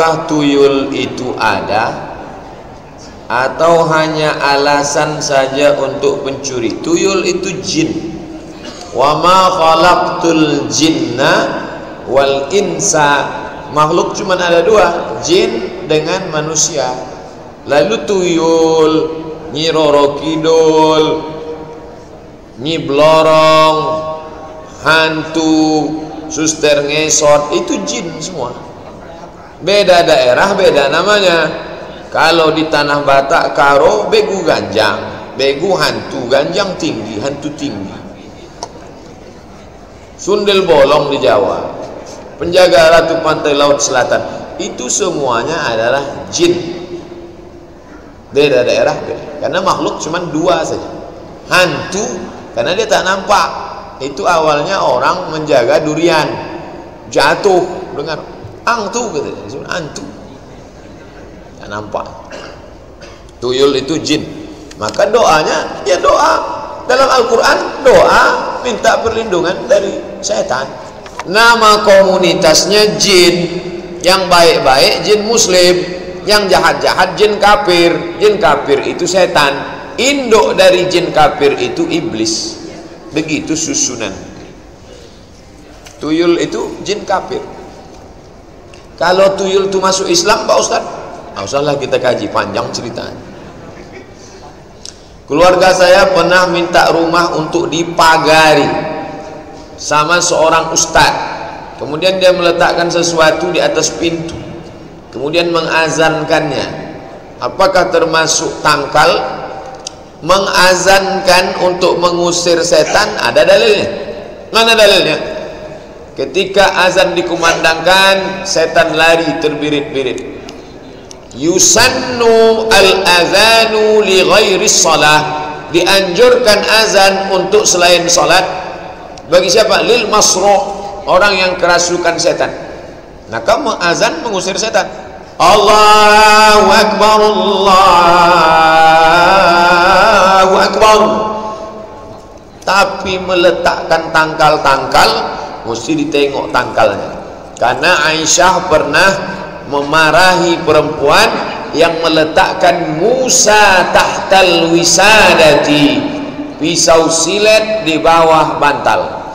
apakah tuyul itu ada atau hanya alasan saja untuk pencuri? Tuyul itu jin. Wa ma khalaqtul jinna wal insa. Makhluk cuma ada dua, jin dengan manusia. Lalu tuyul, Nyi Roro Kidul, Nyi Blorong, hantu, suster ngesot, itu jin semua. Beda daerah, beda namanya. Kalau di Tanah Batak, Karo, begu ganjang, begu hantu, ganjang tinggi, hantu tinggi. Sundel bolong di Jawa, penjaga ratu pantai laut selatan, itu semuanya adalah jin. Beda daerah, beda. Karena makhluk cuma dua saja. Hantu, karena dia tak nampak. Itu awalnya orang menjaga durian, jatuh, dengar angtu gitu, hantu. Nampak. Tuyul itu jin. Maka doanya ya doa. Dalam Al-Quran doa minta perlindungan dari setan. Nama komunitasnya jin. Yang baik-baik jin muslim, yang jahat-jahat jin kafir. Jin kafir itu setan. Induk dari jin kafir itu iblis. Begitu susunan. Tuyul itu jin kafir. Kalau tuyul itu masuk Islam, Pak Ustaz, nggak usahlah kita kaji, panjang ceritanya. Keluarga saya pernah minta rumah untuk dipagari sama seorang ustadz. Kemudian dia meletakkan sesuatu di atas pintu, kemudian mengazankannya. Apakah termasuk tangkal? Mengazankan untuk mengusir setan, ada dalilnya? Mana dalilnya? Ketika azan dikumandangkan, setan lari terbirit-birit. Yusannu al-adhanu li ghairi salah, dianjurkan azan untuk selain salat. Bagi siapa? Lil masru', orang yang kerasukan setan. Nah, kamu azan mengusir setan. Allahu akbar, Allahu akbar. Tapi meletakkan tangkal-tangkal mesti ditengok tangkalnya. Karena Aisyah pernah memarahi perempuan yang meletakkan Musa tahtal wisadati, pisau silet di bawah bantal.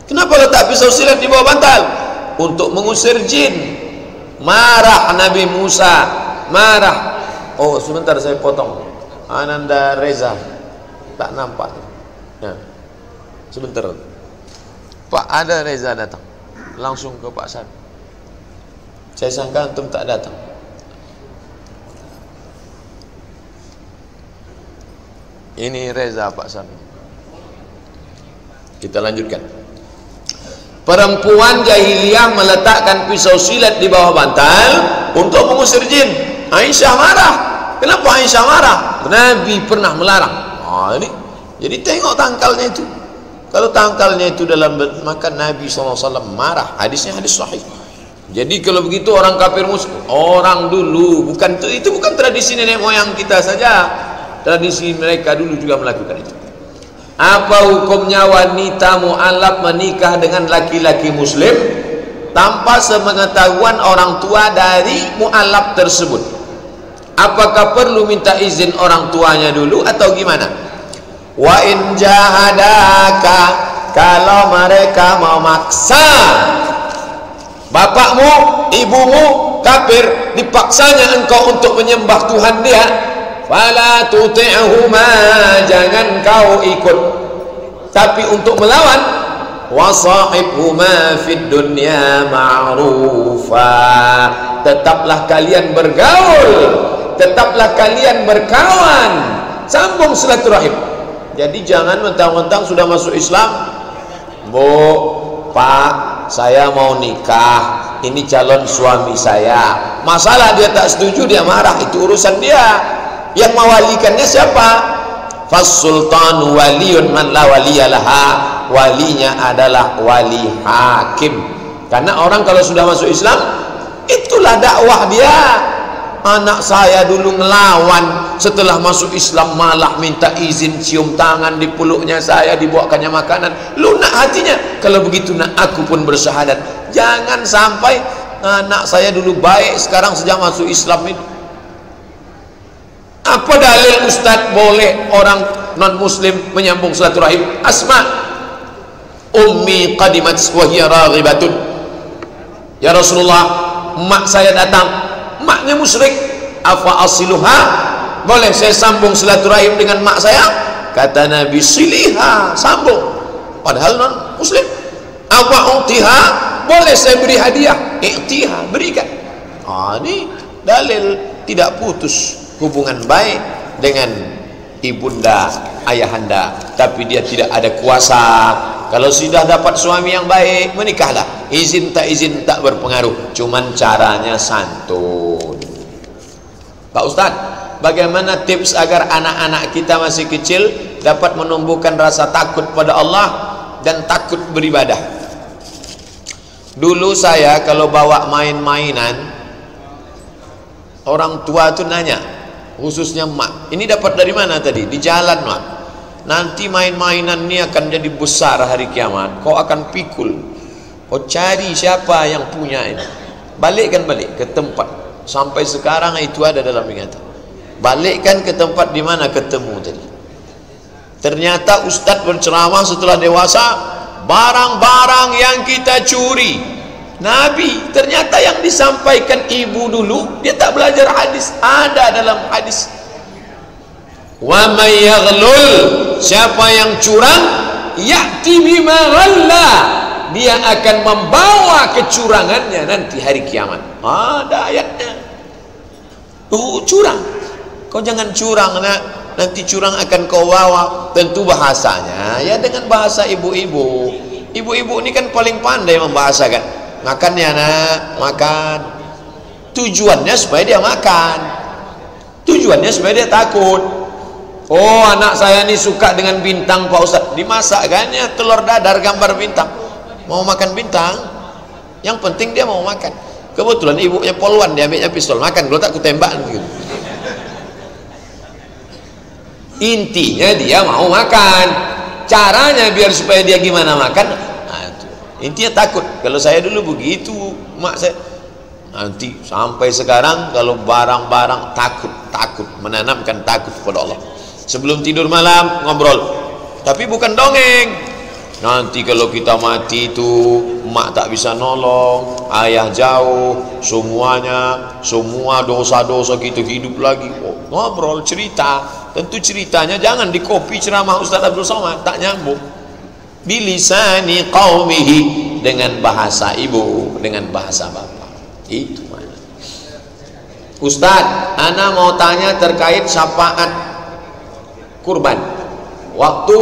Kenapa letak pisau silet di bawah bantal? Untuk mengusir jin. Marah Nabi Musa, marah. Oh, sebentar saya potong. Ananda Reza tak nampak ya. Sebentar Pak, ada Reza datang langsung ke Pak San. Saya sangka antum tak datang. Ini Reza Pak San. Kita lanjutkan. Perempuan jahiliyah meletakkan pisau silet di bawah bantal untuk mengusir jin. Aisyah marah. Kenapa Aisyah marah? Nabi pernah melarang. Ini jadi tengok tangkalnya itu. Kalau tangkalnya itu dalam, maka Nabi SAW marah. Hadisnya hadis sahih. Jadi kalau begitu orang kafir musyrik, orang dulu, bukan itu bukan tradisi nenek moyang kita saja. Tradisi mereka dulu juga melakukan itu. Apa hukumnya wanita mu'alaf menikah dengan laki-laki muslim tanpa sepengetahuan orang tua dari mu'alaf tersebut? Apakah perlu minta izin orang tuanya dulu atau gimana? Wa in jahadaka, kalau mereka mau maksa bapakmu, ibumu kafir, dipaksanya engkau untuk menyembah Tuhan dia, fala tuti'huma, jangan kau ikut. Tapi untuk melawan, wasahibhuma fid dunya ma'rufa, tetaplah kalian bergaul, tetaplah kalian berkawan, sambung silaturahim. Jadi jangan mentang-mentang sudah masuk Islam, Bu, Pak, saya mau nikah, ini calon suami saya. Masalah dia tak setuju, dia marah, itu urusan dia. Yang mewalikannya siapa? Fas-sultanu waliyun man la waliyalaha, walinya adalah wali hakim. Karena orang kalau sudah masuk Islam, itulah dakwah dia. Anak saya dulu ngelawan, setelah masuk Islam malah minta izin cium tangan, dipeluknya saya, dibawakannya makanan. Lunak hatinya. Kalau begitu nak, aku pun bersyahadat. Jangan sampai anak saya dulu baik, sekarang sejak masuk Islam itu. Apa dalil Ustaz boleh orang non muslim menyambung silaturahim? Asma ummi qadimat wa hiya raghibatun, ya Rasulullah, emak saya datang, emaknya musyrik, afa asiluha, boleh saya sambung silaturahim dengan emak saya? Kata Nabi, siliha, sambung, padahal non muslim. Afa utiha, boleh saya beri hadiah? Iktiha, berikan. Ini dalil tidak putus hubungan baik dengan ibunda, ayahanda, tapi dia tidak ada kuasa. Kalau sudah dapat suami yang baik, menikahlah. Izin tak berpengaruh, cuman caranya santun. Pak Ustadz, bagaimana tips agar anak-anak kita masih kecil dapat menumbuhkan rasa takut pada Allah dan takut beribadah? Dulu saya kalau bawa main-mainan, orang tua tuh nanya, khususnya mak, ini dapat dari mana tadi? Di jalan, mak. Nanti main-mainan ini akan jadi besar hari kiamat, kau akan pikul, kau cari siapa yang punya ini, balikkan balik ke tempat. Sampai sekarang itu ada dalam ingatan, balikkan ke tempat di mana ketemu tadi. Ternyata Ustadz berceramah setelah dewasa, barang-barang yang kita curi, Nabi, ternyata yang disampaikan ibu dulu, dia tak belajar hadis, ada dalam hadis. Wa may yaghlul, siapa yang curang, ya'ti bima ghalla, dia akan membawa kecurangannya nanti hari kiamat. Ada ayatnya. Curang, kau jangan curang, nak. Nanti curang akan kau bawa. Tentu bahasanya ya dengan bahasa ibu-ibu. Ibu-ibu ini kan paling pandai membahasakan. Makan ya nak, makan. Tujuannya supaya dia makan, tujuannya supaya dia takut. Oh, anak saya ini suka dengan bintang Pak Ustadz, dimasakkannya telur dadar gambar bintang, mau makan bintang, yang penting dia mau makan. Kebetulan ibunya poluan, dia ambilnya pistol, makan, kalau tak kutembak gitu. Intinya dia mau makan, caranya biar supaya dia gimana makan, intinya takut. Kalau saya dulu begitu, mak saya. Nanti sampai sekarang kalau barang-barang takut, menanamkan takut kepada Allah. Sebelum tidur malam ngobrol, tapi bukan dongeng. Nanti kalau kita mati itu, mak tak bisa nolong, ayah jauh, semua dosa-dosa kita hidup lagi. Ngobrol, cerita. Tentu ceritanya jangan dikopi ceramah Ustaz Abdul Somad, tak nyambung. Bilisani qaumihi, dengan bahasa ibu, dengan bahasa bapak. Itu mana. Ustaz, ana mau tanya terkait syafaat kurban. Waktu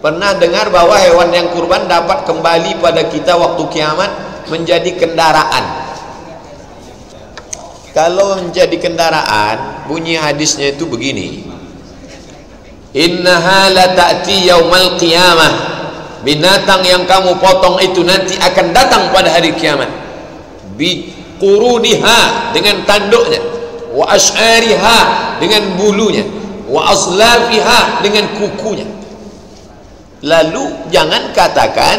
pernah dengar bahwa hewan yang kurban dapat kembali pada kita waktu kiamat menjadi kendaraan. Kalau menjadi kendaraan, bunyi hadisnya itu begini, innaha la ta'ti yaumal qiyamah, binatang yang kamu potong itu nanti akan datang pada hari kiamat, bi quruniha, dengan tanduknya, wa ash'ariha, dengan bulunya, wa aslafiha, dengan kukunya. Lalu jangan katakan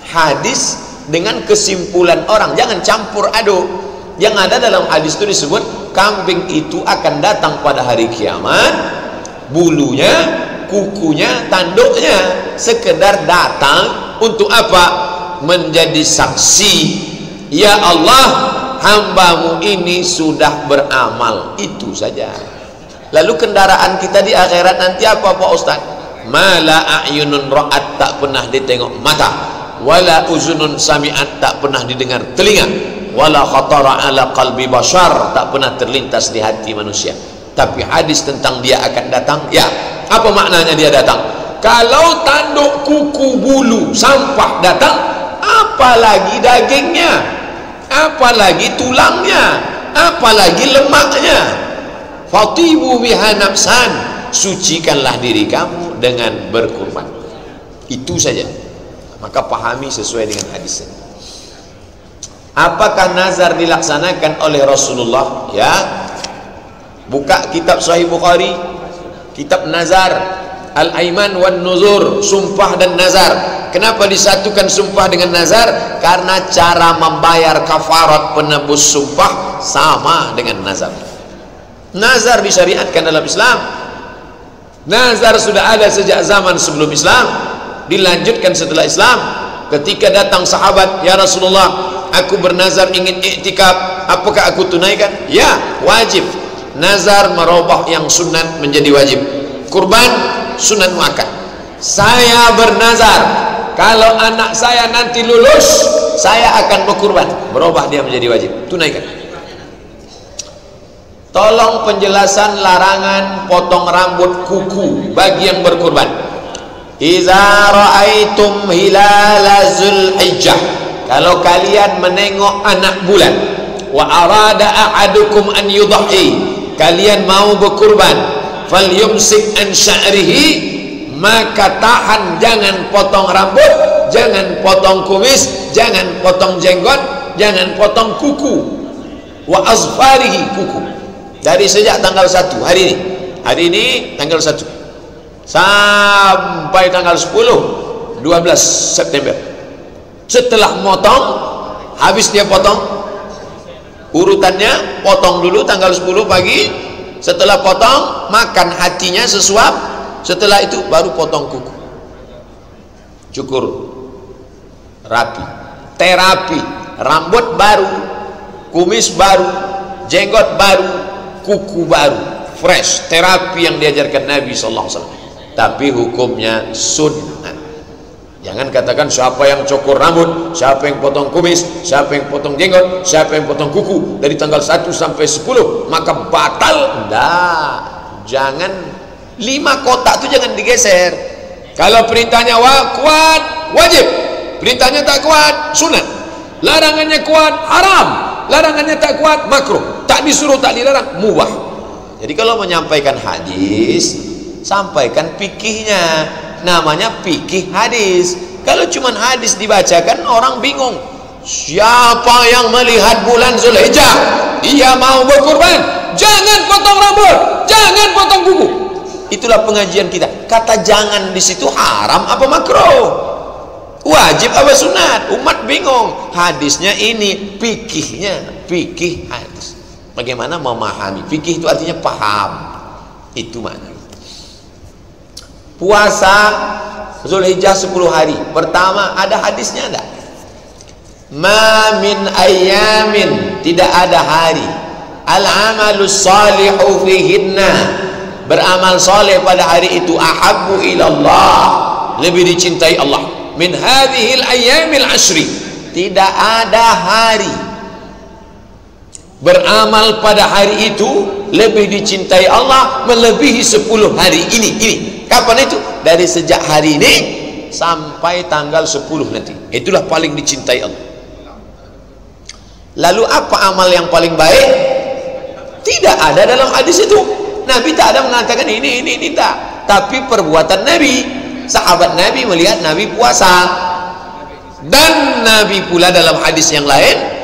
hadis dengan kesimpulan orang, jangan campur aduk. Yang ada dalam hadis itu disebut kambing itu akan datang pada hari kiamat, bulunya, kukunya, tanduknya, sekedar datang untuk apa? Menjadi saksi, ya Allah, hambamu ini sudah beramal, itu saja. Lalu kendaraan kita di akhirat nanti apa Pak Ustaz? Mala a'yunun ra'at, tak pernah ditengok mata, wala uzunun sami'at, tak pernah didengar telinga, wala khatara ala qalbi bashar, tak pernah terlintas di hati manusia. Tapi hadis tentang dia akan datang, ya, apa maknanya dia datang? Kalau tanduk, kuku, bulu, sampah datang, apalagi dagingnya, apalagi tulangnya, apalagi lemaknya. Fatibu biha nafsan, sucikanlah diri kamu dengan berkurban. Itu saja. Maka pahami sesuai dengan hadisnya. Apakah nazar dilaksanakan oleh Rasulullah? Ya, buka kitab Sahih Bukhari, kitab nazar, al-aiman wan nuzur, sumpah dan nazar. Kenapa disatukan sumpah dengan nazar? karena cara membayar kafarat penebus sumpah sama dengan nazar. Nazar disyariatkan dalam Islam. Nazar sudah ada sejak zaman sebelum Islam, dilanjutkan setelah Islam. Ketika datang sahabat, ya Rasulullah, aku bernazar ingin iktikaf, apakah aku tunaikan? Ya, wajib. Nazar merubah yang sunat menjadi wajib. Kurban sunat muakkad. Saya bernazar, kalau anak saya nanti lulus, saya akan berkurban. Berubah dia menjadi wajib. Tunaikan. Tolong penjelasan larangan potong rambut kuku bagi yang berkurban. Iza ra'aitum hilala Zulhijjah, kalau kalian menengok anak bulan, wa arada ahadukum an yudhi, kalian mau berkurban, falyumsik an sya'rihi, maka tahan, jangan potong rambut, jangan potong kumis, jangan potong jenggot, jangan potong kuku, wa azfarihi, kuku, dari sejak tanggal 1 hari ini tanggal 1 sampai tanggal 12 September. Setelah motong, habis dia potong, urutannya potong dulu tanggal 10 pagi, setelah potong makan hatinya sesuap, setelah itu baru potong kuku, cukur, rapi, terapi, rambut baru, kumis baru, jenggot baru, kuku baru, fresh, terapi yang diajarkan Nabi SAW. Tapi hukumnya sunnah. Jangan katakan siapa yang cukur rambut, siapa yang potong kumis, siapa yang potong jenggot, siapa yang potong kuku dari tanggal 1 sampai 10 maka batal. Enggak, jangan, 5 kotak itu jangan digeser. Kalau perintahnya kuat, wajib. Perintahnya tak kuat, sunat. Larangannya kuat, haram. Larangannya tak kuat, makruh. Tak disuruh, tak dilarang, mubah. Jadi kalau menyampaikan hadis, sampaikan fikihnya, namanya fikih hadis. Kalau cuma hadis dibacakan, orang bingung. Siapa yang melihat bulan Zulhijjah, ia mau berkurban, jangan potong rambut, jangan potong kuku. Itulah pengajian kita. Kata jangan di situ haram apa makruh, wajib apa sunat? Umat bingung. Hadisnya ini, fikihnya, fikih hadis. Bagaimana memahami? Fikih itu artinya paham. Itu makna. Puasa Zulhijjah 10 hari pertama, ada hadisnya enggak? Ma min ayyamin, tidak ada hari, al-amalus salihu fihinna, beramal soleh pada hari itu, ahabbu ilallah, lebih dicintai Allah, min hadhil ayyamil ashri, tidak ada hari beramal pada hari itu lebih dicintai Allah melebihi 10 hari ini. Kapan itu? Dari sejak hari ini sampai tanggal 10 nanti. Itulah paling dicintai Allah. Lalu apa amal yang paling baik? Tidak ada dalam hadis itu. Nabi tak ada mengatakan ini tak. Tapi perbuatan Nabi, sahabat Nabi melihat Nabi puasa. Dan Nabi pula dalam hadis yang lain,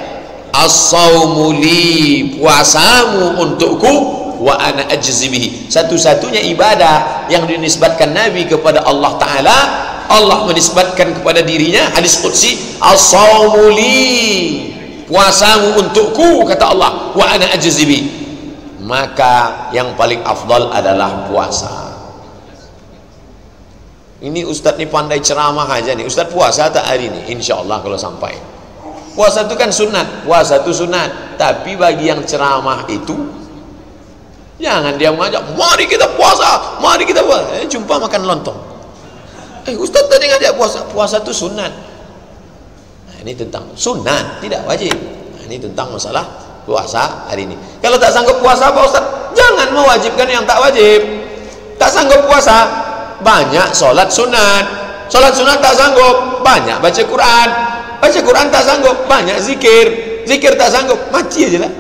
as-sawmu li, puasamu untukku, wa ana ajzi bihi, satu-satunya ibadah yang dinisbatkan Nabi kepada Allah Ta'ala, Allah menisbatkan kepada dirinya, hadis qudsi, as-sawmu li, puasamu untukku, kata Allah, wa ana ajzi bihi, maka yang paling afdal adalah puasa. Ini Ustadz ni pandai ceramah aja nih. Ustadz puasa tak hari ini? Insya Allah kalau sampai. Puasa itu kan sunat, puasa itu sunat. Tapi bagi yang ceramah itu, jangan dia mengajak, mari kita puasa, mari kita puasa. Jumpa makan lontong. Ustaz tadi ngajak puasa, puasa itu sunat. Nah, ini tentang sunat, tidak wajib. Nah, ini tentang masalah puasa hari ini. Kalau tak sanggup puasa apa Ustaz? Jangan mewajibkan yang tak wajib. Tak sanggup puasa, banyak solat sunat. Solat sunat tak sanggup, banyak baca Quran. Baca Quran tak sanggup, banyak zikir. Zikir tak sanggup, mati aja lah.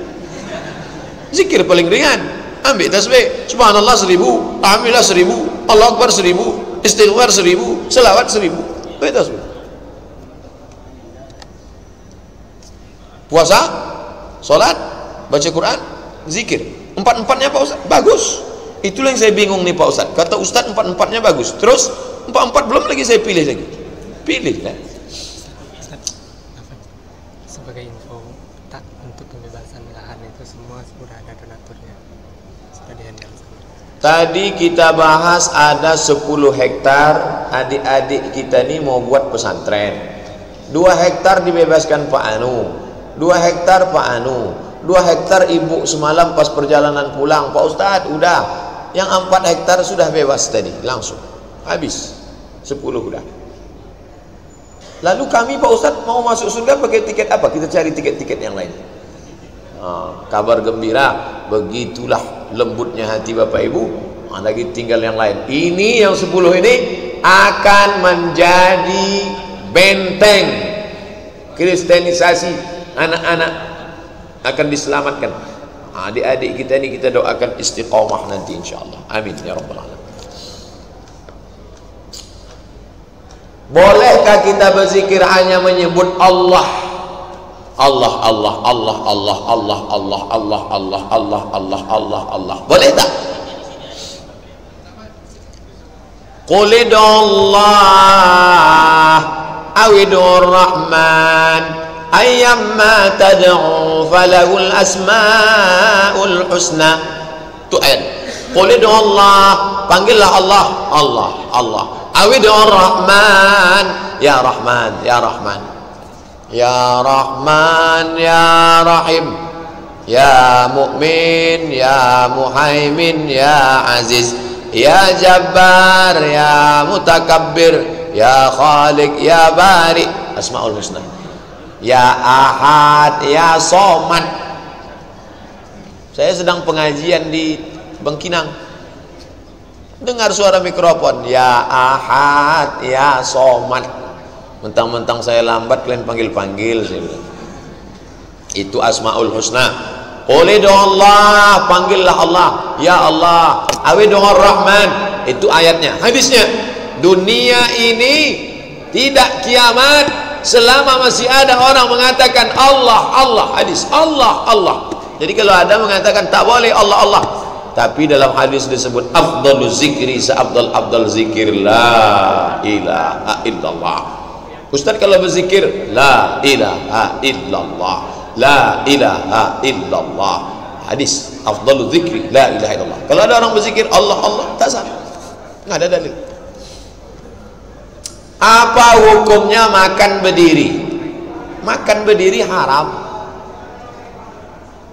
Zikir paling ringan, ambil tasbih, subhanallah 1000, alhamdulillah 1000, Allah Akbar 1000, istighfar 1000, selawat 1000. Ambil tasbih. Puasa, solat, baca Quran, zikir, empat-empatnya Pak Ustaz bagus. Itulah yang saya bingung nih Pak Ustaz. Kata Ustaz empat-empatnya bagus, terus empat-empat belum lagi saya pilih lagi. Pilih lah. sebagai info, tak untuk pembebasan lahan itu semua sudah ada donaturnya, sudah dihandle. Tadi kita bahas ada 10 hektar adik-adik kita ini mau buat pesantren. 2 hektar dibebaskan Pak Anu, 2 hektar Pak Anu, 2 hektar ibu semalam pas perjalanan pulang, Pak Ustadz udah, yang 4 hektar sudah bebas tadi, langsung habis 10 udah. Lalu kami Pak Ustadz mau masuk surga pakai tiket apa? Kita cari tiket-tiket yang lain. Kabar gembira, begitulah lembutnya hati Bapak Ibu. Lagi tinggal yang lain. Ini yang 10 ini akan menjadi benteng kristenisasi anak-anak, akan diselamatkan. Adik-adik kita ini kita doakan istiqamah nanti insyaallah. Amin ya rabbal alamin. Bolehkah kita berzikir hanya menyebut Allah? Allah, Allah, Allah, Allah, Allah, Allah, Allah, Allah, Allah, Allah, Allah, Allah. Boleh tak? Qul Allah awidur Rahman ayyamma tad'u falahul asmaul husna. Tu ayat. Qul Allah, panggillah Allah, Allah, Allah. Awidur Rahman, ya Rahman, ya Rahman. Ya Rahman, Ya Rahim, Ya Mu'min, Ya Muhaimin, Ya Aziz, Ya Jabbar, Ya Mutakabbir, Ya Khaliq, Ya Bari. Asmaul Husna. Ya Ahad, Ya Somad. Saya sedang pengajian di Bengkinang, dengar suara mikrofon, Ya Ahad, Ya Somad. Mentang-mentang saya lambat kalian panggil-panggil, saya bilang. Itu Asmaul Husna. Qul Allah, panggillah Allah, ya Allah. Awidur Rahman, itu ayatnya. Hadisnya, dunia ini tidak kiamat selama masih ada orang mengatakan Allah, Allah. Hadis, Allah, Allah. Jadi kalau ada mengatakan tak boleh Allah, Allah, tapi dalam hadis disebut afdhalu zikri, seabdal zikir la ilaha illallah. Ustaz kalau berzikir la ilaha illallah, la ilaha illallah. Hadis afdalu zikri la ilaha illallah. Kalau ada orang berzikir Allah, Allah, tak sah, nggak ada dalil. Apa hukumnya makan berdiri? Makan berdiri haram.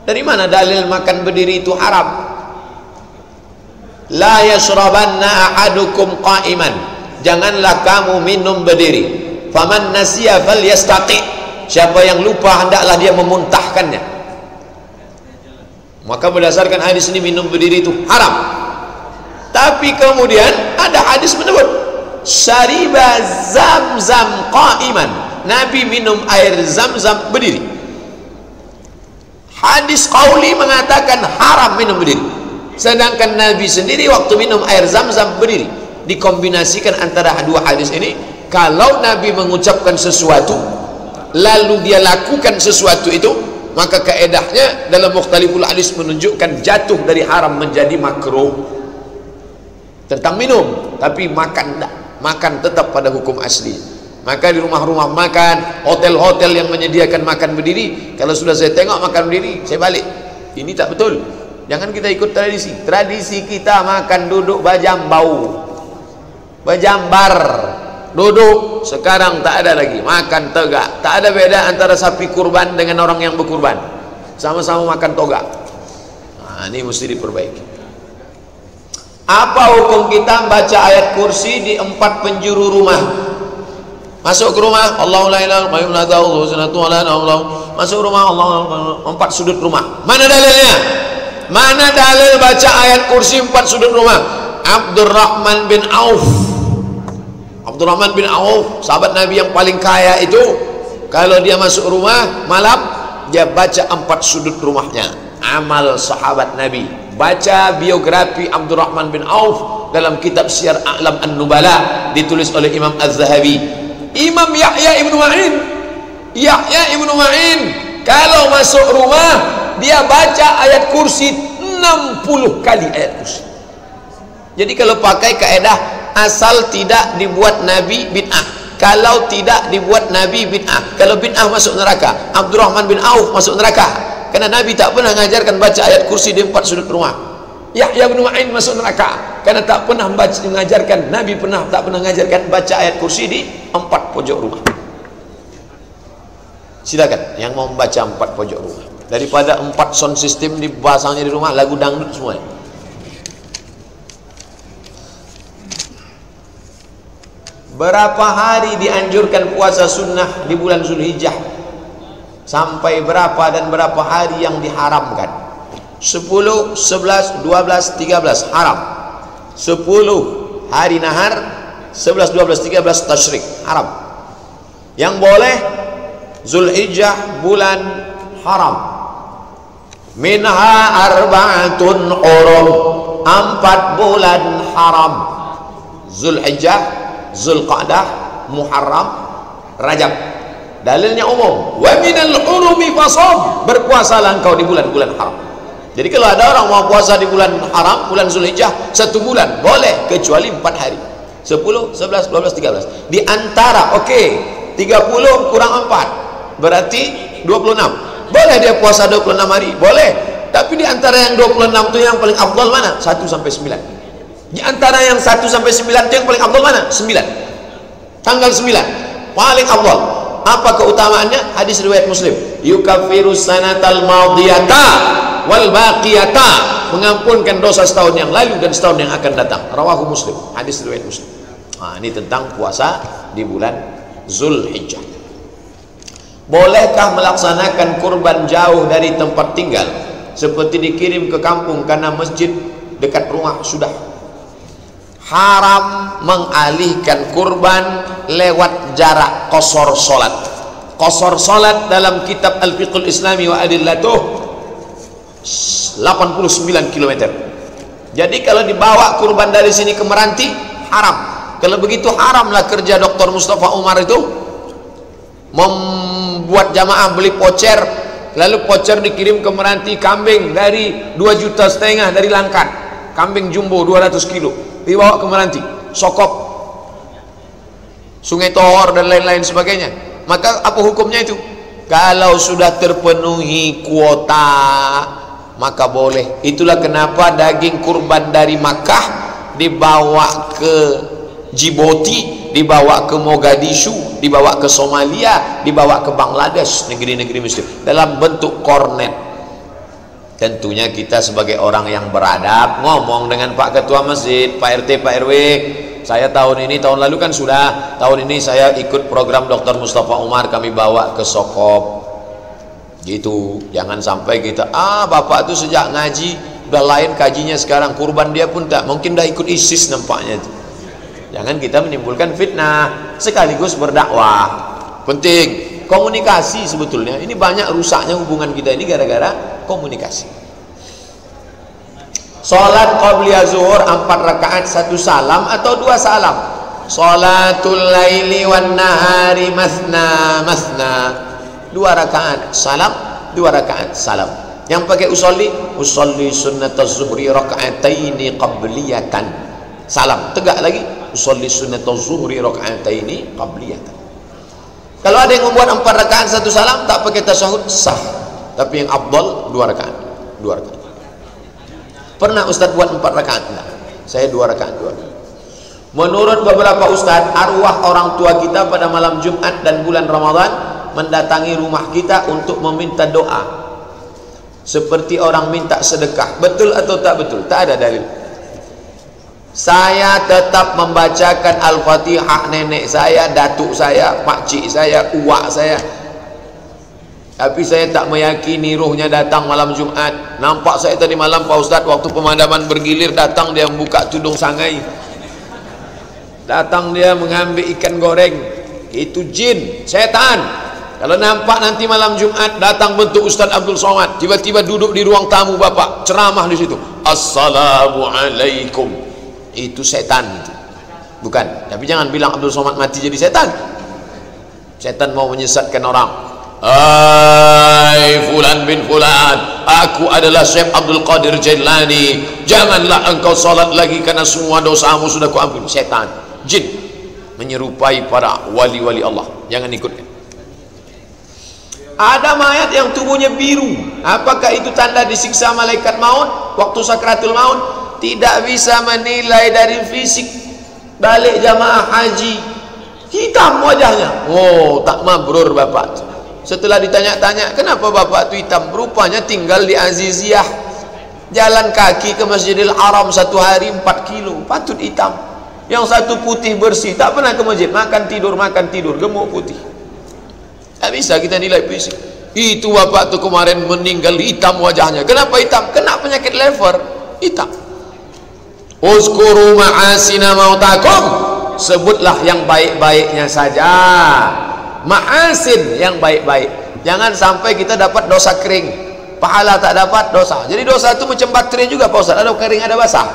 Dari mana dalil makan berdiri itu haram? La yashrabanna ahadukum qa'iman, janganlah kamu minum berdiri. Faman nasiya falyastaqi, siapa yang lupa hendaklah dia memuntahkannya. Maka berdasarkan hadis ini minum berdiri itu haram. Tapi kemudian ada hadis menyebut syariba zamzam qa'iman, Nabi minum air zamzam berdiri. Hadis qauli mengatakan haram minum berdiri, sedangkan Nabi sendiri waktu minum air zamzam berdiri. Dikombinasikan antara dua hadis ini, kalau Nabi mengucapkan sesuatu lalu dia lakukan sesuatu itu, maka kaedahnya dalam mukhtaliful hadis menunjukkan jatuh dari haram menjadi makruh. Tentang minum, tapi makan tidak, makan tetap pada hukum asli. Maka di rumah-rumah makan, hotel-hotel yang menyediakan makan berdiri, kalau sudah saya tengok makan berdiri, saya balik. Ini tak betul. Jangan kita ikut tradisi. Tradisi kita makan duduk bajambau, bajambar, duduk. Sekarang tak ada lagi, makan tegak. Tak ada beda antara sapi kurban dengan orang yang berkurban, sama-sama makan toga. Nah, ini mesti diperbaiki. Apa hukum kita baca ayat kursi di 4 penjuru rumah? Masuk ke rumah, Allahu la ilaha illa Allah, masuk rumah Allah, 4 sudut rumah. Mana dalilnya? Mana dalil baca ayat kursi 4 sudut rumah? Abdurrahman bin Auf, Abdurrahman bin Auf, sahabat Nabi yang paling kaya itu, kalau dia masuk rumah malam, dia baca 4 sudut rumahnya. Amal sahabat Nabi. Baca biografi Abdurrahman bin Auf dalam kitab Syiar A'lam An-Nubala, ditulis oleh Imam Az-Zahabi. Imam Yahya ibnu Ma'in, Yahya ibnu Ma'in kalau masuk rumah dia baca ayat kursi 60 kali ayat kursi. Jadi kalau pakai kaedah asal tidak dibuat Nabi bid'ah, kalau tidak dibuat Nabi bid'ah. Kalau bid'ah masuk neraka. Abdurrahman bin Auf masuk neraka karena Nabi tak pernah mengajarkan baca ayat kursi di 4 sudut rumah. Yahya bin Ma'in masuk neraka karena tak pernah mengajarkan, Nabi tak pernah mengajarkan baca ayat kursi di 4 pojok rumah. Silakan yang mau membaca 4 pojok rumah, daripada 4 sound system dipasangnya di rumah lagu dangdut semua. Berapa hari dianjurkan puasa sunnah di bulan Zulhijjah? Sampai berapa dan berapa hari yang diharamkan? 10, 11, 12, 13 haram. 10 hari nahar, 11, 12, 13 tasyrik haram. Yang boleh Zulhijjah bulan haram. Minha arba'atun hurum, 4 bulan haram. Zulhijjah, Zulqa'dah, Muharram, Rajab. Dalilnya umum. Wa minal hurumi fasum, berpuasalah engkau di bulan-bulan haram. Jadi kalau ada orang mau puasa di bulan haram, bulan Zulhijjah 1 bulan, boleh kecuali 4 hari. 10, 11, 12, 13. Di antara 30 kurang 4 berarti 26. Boleh dia puasa 26 hari? Boleh. Tapi di antara yang 26 itu yang paling afdal mana? 1 sampai 9. Di antara yang 1 sampai 9 itu yang paling afdal mana? 9. Tanggal 9 paling afdal. Apa keutamaannya? Hadis riwayat Muslim. Yukaffiru sanatal madiyata wal baqiyata, mengampunkan dosa setahun yang lalu dan setahun yang akan datang. Rawahu Muslim. Hadis riwayat Muslim. Ini tentang puasa di bulan Zulhijjah. Bolehkah melaksanakan kurban jauh dari tempat tinggal, seperti dikirim ke kampung karena masjid dekat rumah sudah? Haram mengalihkan kurban lewat jarak qasar salat. Qasar salat dalam kitab Al-Fiqhul Islami wa Adillatuh 89 km. Jadi kalau dibawa kurban dari sini ke Meranti haram. Kalau begitu haramlah kerja Dr. Mustafa Umar itu membuat jamaah beli pocer, lalu pocer dikirim ke Meranti, kambing dari 2,5 juta dari Langkat, kambing jumbo 200 kilo dibawa ke Meranti, Sokop, Sungai Tohor dan lain-lain sebagainya. Maka apa hukumnya itu? Kalau sudah terpenuhi kuota maka boleh. Itulah kenapa daging kurban dari Makkah dibawa ke Djibouti, dibawa ke Mogadishu, dibawa ke Somalia, dibawa ke Bangladesh, negeri-negeri muslim, dalam bentuk kornet. Tentunya kita sebagai orang yang beradab ngomong dengan Pak Ketua Masjid, Pak RT, Pak RW, saya tahun ini, tahun lalu kan sudah, tahun ini saya ikut program Dr. Mustafa Umar, kami bawa ke Sokop gitu. Jangan sampai kita, bapak itu sejak ngaji udah lain kajinya sekarang, kurban dia pun tak, mungkin dah ikut ISIS nampaknya itu. Jangan kita menimbulkan fitnah, sekaligus berdakwah. Penting komunikasi sebetulnya. Ini banyak rusaknya hubungan kita ini gara-gara komunikasi. Salat qabliyah zuhur 4 rakaat 1 salam atau 2 salam. Salatul laili wan nahari masna masna, 2 rakaat salam, 2 rakaat salam. Yang pakai usolli sunnataz zuhri raka'ataini qabliyatan, salam tegak lagi, usolli sunnataz zuhri raka'ataini qabliyatan. Kalau ada yang membuat 4 rakaat 1 salam tak pakai tasyahud sah, tapi yang afdal 2 rakaat. 2 rakaat. Pernah Ustaz buat 4 rakaat? Enggak. Saya 2 rakaat. Menurut beberapa ustaz, arwah orang tua kita pada malam Jumat dan bulan Ramadan mendatangi rumah kita untuk meminta doa, seperti orang minta sedekah. Betul atau tak betul? Tak ada dalil. Saya tetap membacakan Al-Fatihah nenek saya, datuk saya, pakcik saya, uwak saya. Tapi saya tak meyakini ruhnya datang malam Jumat. Nampak saya tadi malam Pak Ustaz, waktu pemadaman bergilir, datang dia membuka tudung sangai, datang dia mengambil ikan goreng. Itu jin, setan. Kalau nampak nanti malam Jumat datang bentuk Ustaz Abdul Somad, tiba-tiba duduk di ruang tamu bapak, ceramah di situ, Assalamualaikum, itu setan itu. Bukan. Tapi jangan bilang Abdul Somad mati jadi setan. Setan mau menyesatkan orang. Hai fulan bin fulan, aku adalah Syekh Abdul Qadir Jailani, janganlah engkau salat lagi karena semua dosamu sudah kuampuni. Setan, jin. menyerupai para wali-wali Allah. Jangan ikutkan. Ada mayat yang tubuhnya biru, apakah itu tanda disiksa malaikat maut waktu sakratul maut? Tidak bisa menilai dari fisik. Balik jamaah haji, hitam wajahnya, oh tak mabrur bapak. Setelah ditanya-tanya, kenapa bapak itu hitam? Rupanya tinggal di Aziziyah, jalan kaki ke Masjidil Haram 1 hari 4 kilo, patut hitam. Yang satu putih bersih, tak pernah ke masjid, makan tidur, gemuk putih. Tak bisa kita nilai fisik. Itu bapak tu kemarin meninggal hitam wajahnya. Kenapa hitam? Kena penyakit lever, hitam. Uzkuru ma'asina mautakum, sebutlah yang baik-baiknya saja. Ma'asin, yang baik-baik. Jangan sampai kita dapat dosa kering, pahala tak dapat dosa. Jadi dosa itu macam baterai juga Pak Ustaz, ada kering ada basah.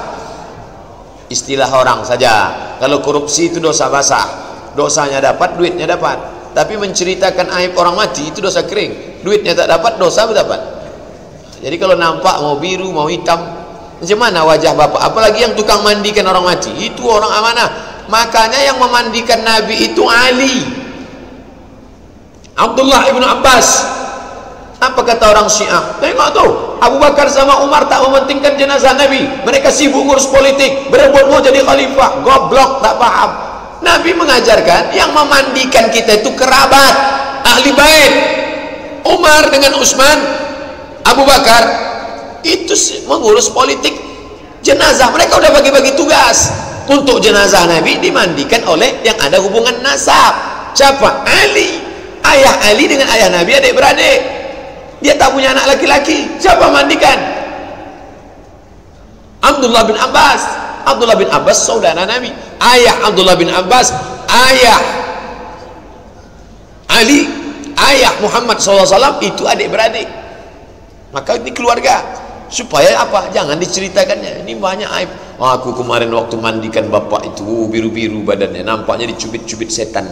Istilah orang saja. Kalau korupsi itu dosa basah, dosanya dapat, duitnya dapat. Tapi menceritakan aib orang mati itu dosa kering, duitnya tak dapat, dosa berdapat. Jadi kalau nampak mau biru mau hitam, macam mana wajah bapak? Apalagi yang tukang mandikan orang mati, itu orang amanah. Makanya yang memandikan Nabi itu Ali, Abdullah ibn Abbas. Apa kata orang Syiah? Tengok tu, Abu Bakar sama Umar tak mementingkan jenazah Nabi, mereka sibuk ngurus politik, berebut mau jadi khalifah. Goblok, tak paham. Nabi mengajarkan yang memandikan kita itu kerabat, ahli bait. Umar dengan Utsman, Abu Bakar itu mengurus politik jenazah. Mereka udah bagi-bagi tugas. Untuk jenazah Nabi dimandikan oleh yang ada hubungan nasab. Siapa? Ali. Ayah Ali dengan ayah Nabi adik-beradik. Dia tak punya anak laki-laki. Siapa mandikan? Abdullah bin Abbas. Abdullah bin Abbas saudara Nabi. Ayah Abdullah bin Abbas, ayah Ali, ayah Muhammad SAW itu adik-beradik. Maka ini keluarga. Supaya apa? Jangan diceritakannya. Ini banyak aib. Aku kemarin waktu mandikan bapak itu biru-biru badannya, nampaknya dicubit-cubit setan.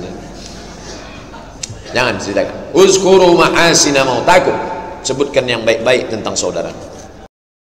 Jangan diceritakan. Uzkuru ma'asina mautakum, sebutkan yang baik-baik tentang saudara.